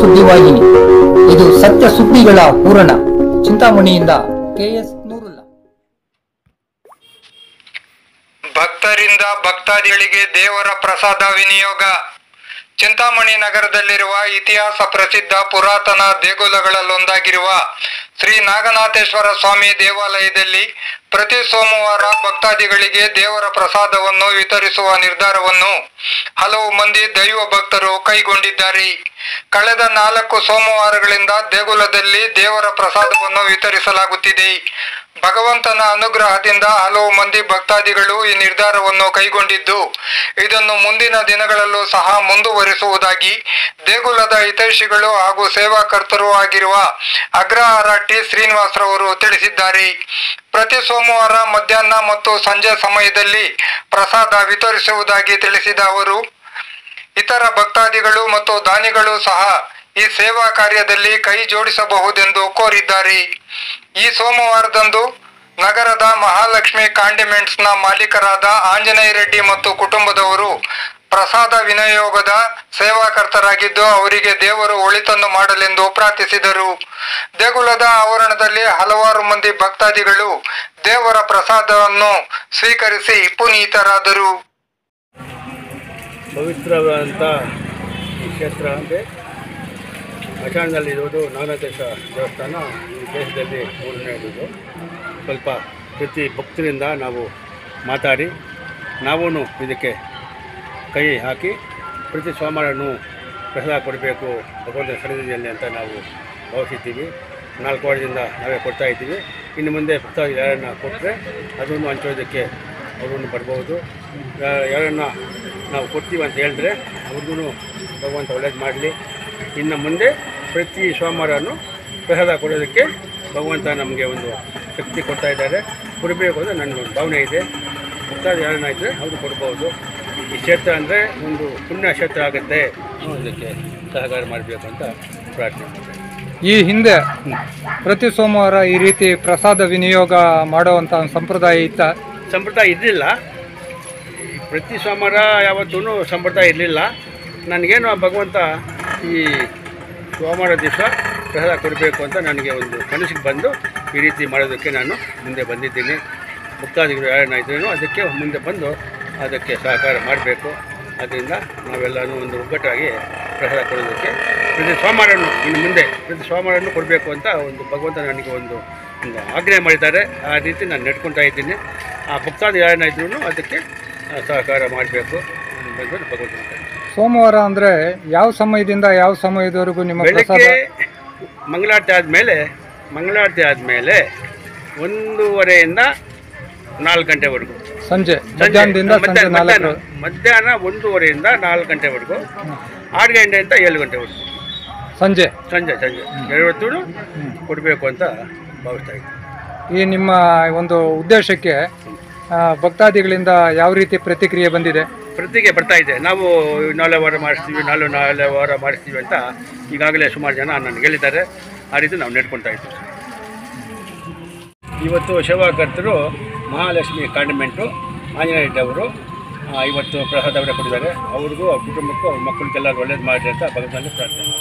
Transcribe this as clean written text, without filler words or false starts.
ಸುದ್ದಿವಾಹಿನಿ. ಇದು ಸತ್ಯ ಸುದ್ದಿಗಳ ಪೂರಣ. ಚಿಂತಾಮಣಿಯಿಂದ KS ನೂರುಲ್ಲಾ. ಭಕ್ತರಿಂದ ಭಕ್ತಾದಿಗಳಿಗೆ ದೇವರ ಪ್ರಸಾದ ವಿನಿಯೋಗ. ಚಿಂತಾಮಣಿ ನಗರದಲ್ಲಿರುವ ಇತಿಹಾಸ ಪ್ರಸಿದ್ಧ ಪುರಾತನ ದೇಗುಲಗಳಲ್ಲೊಂದಾಗಿರುವ ಶ್ರೀ ನಾಗನಾಥೇಶ್ವರ ಸ್ವಾಮಿ ದೇವಾಲಯದಲ್ಲಿ ಪ್ರತಿ ಸೋಮವಾರ ಭಕ್ತಾದಿಗಳಿಗೆ ದೇವರ ಪ್ರಸಾದವನ್ನು ವಿತರಿಸುವ ನಿರ್ಧಾರವನ್ನು ಹಲವು ಮಂದಿ ದೈವ ಭಕ್ತರು ಕೈಗೊಂಡಿದ್ದಾರೆ. ಕಳೆದ 4 ಸೋಮವಾರಗಳಿಂದ ದೇಗುಲದಲ್ಲಿ ದೇವರ ಪ್ರಸಾದವನ್ನು ವಿತರಿಸಲಾಗುತ್ತಿದೆ. ಭಗವಂತನ ಅನುಗ್ರಹದಿಂದ ಹಲವು ಮಂದಿ ಭಕ್ತಾದಿಗಳು ಈ ನಿರ್ಧಾರವನ್ನು ಕೈಗೊಂಡಿದ್ದು, ಇದನ್ನು ಮುಂದಿನ ದಿನಗಳಲ್ಲೂ ಸಹ ಮುಂದುವರಿಸುವುದಾಗಿ ದೇಗುಲದ ಹಿತೈಷಿಗಳು ಹಾಗೂ ಸೇವಾಕರ್ತರು ಆಗಿರುವ ಅಗ್ರಹಾರ ಟಿ ಶ್ರೀನಿವಾಸರವರು ತಿಳಿಸಿದ್ದಾರೆ. ಪ್ರತಿ ಸೋಮವಾರ ಮಧ್ಯಾಹ್ನ ಮತ್ತು ಸಂಜೆ ಸಮಯದಲ್ಲಿ ಪ್ರಸಾದ ವಿತರಿಸುವುದಾಗಿ ತಿಳಿಸಿದ ಅವರು, ಇತರ ಭಕ್ತಾದಿಗಳು ಮತ್ತು ದಾನಿಗಳು ಸಹ ಈ ಸೇವಾ ಕಾರ್ಯದಲ್ಲಿ ಕೈ ಜೋಡಿಸಬಹುದೆಂದು ಕೋರಿದ್ದಾರೆ. ಈ ಸೋಮವಾರದಂದು ನಗರದ ಮಹಾಲಕ್ಷ್ಮಿ ಕಾಂಡಿಮೆಂಟ್ಸ್ನ ಮಾಲೀಕರಾದ ಆಂಜನೇಯ ರೆಡ್ಡಿ ಮತ್ತು ಕುಟುಂಬದವರು ಪ್ರಸಾದ ವಿನಿಯೋಗದ ಸೇವಾಕರ್ತರಾಗಿದ್ದು, ಅವರಿಗೆ ದೇವರು ಒಳಿತನ್ನು ಮಾಡಲೆಂದು ಪ್ರಾರ್ಥಿಸಿದರು. ದೇಗುಲದ ಆವರಣದಲ್ಲಿ ಹಲವಾರು ಮಂದಿ ಭಕ್ತಾದಿಗಳು ದೇವರ ಪ್ರಸಾದವನ್ನು ಸ್ವೀಕರಿಸಿ ಪುನೀತರಾದರು. ಪವಿತ್ರವಾದಂಥ ಈ ಕ್ಷೇತ್ರ ಅಂದರೆ ಅಚಾಣದಲ್ಲಿರುವುದು ನಾಗನಾಥೇಶ್ವರ ದೇವಸ್ಥಾನ. ಈ ದೇಶದಲ್ಲಿ ಮೂರನೇದು. ಸ್ವಲ್ಪ ಪ್ರತಿ ಭಕ್ತರಿಂದ ನಾವು ಮಾತಾಡಿ ನಾವೂ ಇದಕ್ಕೆ ಕೈ ಹಾಕಿ ಪ್ರತಿ ಸೋಮವಾರನೂ ಪ್ರಸಾದ ಕೊಡಬೇಕು ಭಗವಂತನ ಸನ್ನಿಧಿಯಲ್ಲಿ ಅಂತ ನಾವು ಭಾವಿಸಿದ್ದೀವಿ. 4 ವಾರದಿಂದ ನಾವೇ ಕೊಡ್ತಾಯಿದ್ದೀವಿ. ಇನ್ನು ಮುಂದೆ ಭಕ್ತಾದಿ ಯಾರನ್ನು ಕೊಟ್ಟರೆ ಅದನ್ನು ಹಂಚೋದಕ್ಕೆ ಅವ್ರನ್ನು ಬರ್ಬೋದು. ಯಾರನ್ನು ನಾವು ಕೊಡ್ತೀವಿ ಅಂತ ಹೇಳಿದ್ರೆ ಅವ್ರಿಗೂ ಭಗವಂತ ಒಳ್ಳೇದು ಮಾಡಲಿ. ಇನ್ನು ಮುಂದೆ ಪ್ರತಿ ಸೋಮವಾರನೂ ಪ್ರಸಾದ ಕೊಡೋದಕ್ಕೆ ಭಗವಂತ ನಮಗೆ ಒಂದು ಶಕ್ತಿ ಕೊಡ್ತಾ ಇದ್ದಾರೆ. ಕೊಡಬೇಕು ಅಂದರೆ ನನ್ನ ಒಂದು ಭಾವನೆ ಇದೆ. ಭಕ್ತಾದಿ ಯಾರನ್ನ ಇದ್ದರೆ ಅವರು ಕೊಡ್ಬೋದು. ಈ ಕ್ಷೇತ್ರ ಅಂದರೆ ಒಂದು ಪುಣ್ಯ ಕ್ಷೇತ್ರ ಆಗುತ್ತೆ, ಅದಕ್ಕೆ ಸಹಕಾರ ಮಾಡಬೇಕು ಅಂತ ಪ್ರಾರ್ಥನೆ ಮಾಡ್ತೀನಿ. ಈ ಹಿಂದೆ ಪ್ರತಿ ಸೋಮವಾರ ಈ ರೀತಿ ಪ್ರಸಾದ ವಿನಿಯೋಗ ಮಾಡುವಂಥ ಸಂಪ್ರದಾಯ ಇತ್ತ? ಸಂಪ್ರದಾಯ ಇರಲಿಲ್ಲ. ಪ್ರತಿ ಸೋಮವಾರ ಯಾವತ್ತೂ ಸಂಪ್ರದಾಯ ಇರಲಿಲ್ಲ. ನನಗೇನು ಭಗವಂತ ಈ ಸೋಮವಾರ ದಿವಸ ಪ್ರಸಾದ ಕೊಡಬೇಕು ಅಂತ ನನಗೆ ಒಂದು ಕನಸಿಗೆ ಬಂದು ಈ ರೀತಿ ಮಾಡೋದಕ್ಕೆ ನಾನು ಮುಂದೆ ಬಂದಿದ್ದೀನಿ. ಭಕ್ತಾದಿಗಳು ಯಾರನ್ನ ಇದ್ರೇನೋ ಅದಕ್ಕೆ ಮುಂದೆ ಬಂದು ಅದಕ್ಕೆ ಸಹಕಾರ ಮಾಡಬೇಕು. ಅದರಿಂದ ನಾವೆಲ್ಲನೂ ಒಂದು ಒಗ್ಗಟ್ಟಾಗಿ ಪ್ರಸಾದ ಕೊಡೋದಕ್ಕೆ ಪ್ರತಿ ಸೋಮವಾರನೂ ಇನ್ನು ಮುಂದೆ ಪ್ರತಿ ಸೋಮವಾರನೂ ಕೊಡಬೇಕು ಅಂತ ಒಂದು ಭಗವಂತ ನನಗೆ ಒಂದು ಆಜ್ಞೆ ಮಾಡಿದ್ದಾರೆ. ಆ ರೀತಿ ನಾನು ನಡ್ಕೊತಾ ಇದ್ದೀನಿ. ಆ ಭಕ್ತಾದಿ ಯಾರನ್ನ ಇದ್ರೂ ಅದಕ್ಕೆ ಸಹಕಾರ ಮಾಡಬೇಕು ಅಂತ ಭಗವಂತ. ಸೋಮವಾರ ಅಂದರೆ ಯಾವ ಸಮಯದಿಂದ ಯಾವ ಸಮಯದವರೆಗೂ ನಿಮ್ಮ ಬೆಳಗ್ಗೆ ಮಂಗಳಾರತಿ ಆದಮೇಲೆ 1:30ಯಿಂದ 4 ಗಂಟೆವರೆಗೂ, ಸಂಜೆ ಮಧ್ಯಾಹ್ನದಿಂದ ಮಧ್ಯಾಹ್ನ 1:30ಯಿಂದ 4 ಗಂಟೆವರೆಗೂ, 6 ಗಂಟೆಯಿಂದ 7 ಗಂಟೆವರೆಗೂ ಸಂಜೆ 2 ಹೊತ್ತು ಕೊಡಬೇಕು ಅಂತ ಭಾವಿಸ್ತಾ ಇದ್ದೀನಿ. ಈ ನಿಮ್ಮ ಒಂದು ಉದ್ದೇಶಕ್ಕೆ ಭಕ್ತಾದಿಗಳಿಂದ ಯಾವ ರೀತಿ ಪ್ರತಿಕ್ರಿಯೆ ಬಂದಿದೆ? ಪ್ರತಿಕ್ರಿಯೆ ಬರ್ತಾ ಇದೆ. ನಾವು 4 ವಾರ ಮಾಡಿಸ್ತೀವಿ ಅಂತ ಈಗಾಗಲೇ ಸುಮಾರು ಜನ ನನಗೆ ಹೇಳಿದ್ದಾರೆ. ಆ ರೀತಿ ನಾವು ನಡ್ಕೊತಾ ಇದ್ದೀವಿ. ಇವತ್ತು ಸೇವಾಕರ್ತರು ಮಹಾಲಕ್ಷ್ಮಿ ಕಾಂಡಿಮೆಂಟು ಆಂಜನೇಯ ರೆಡ್ಡಿ ಅವರು ಇವತ್ತು ಪ್ರಸಾದವನ್ನೇ ಕೊಟ್ಟಿದ್ದಾರೆ. ಅವ್ರಿಗೂ ಅವ್ರ ಕುಟುಂಬಕ್ಕೂ ಅವ್ರ ಮಕ್ಕಳಿಗೆಲ್ಲರೂ ಒಳ್ಳೇದು ಮಾಡಿರಿ ಅಂತ ಭಗವಂತನಲ್ಲಿ ಪ್ರಾರ್ಥನೆ.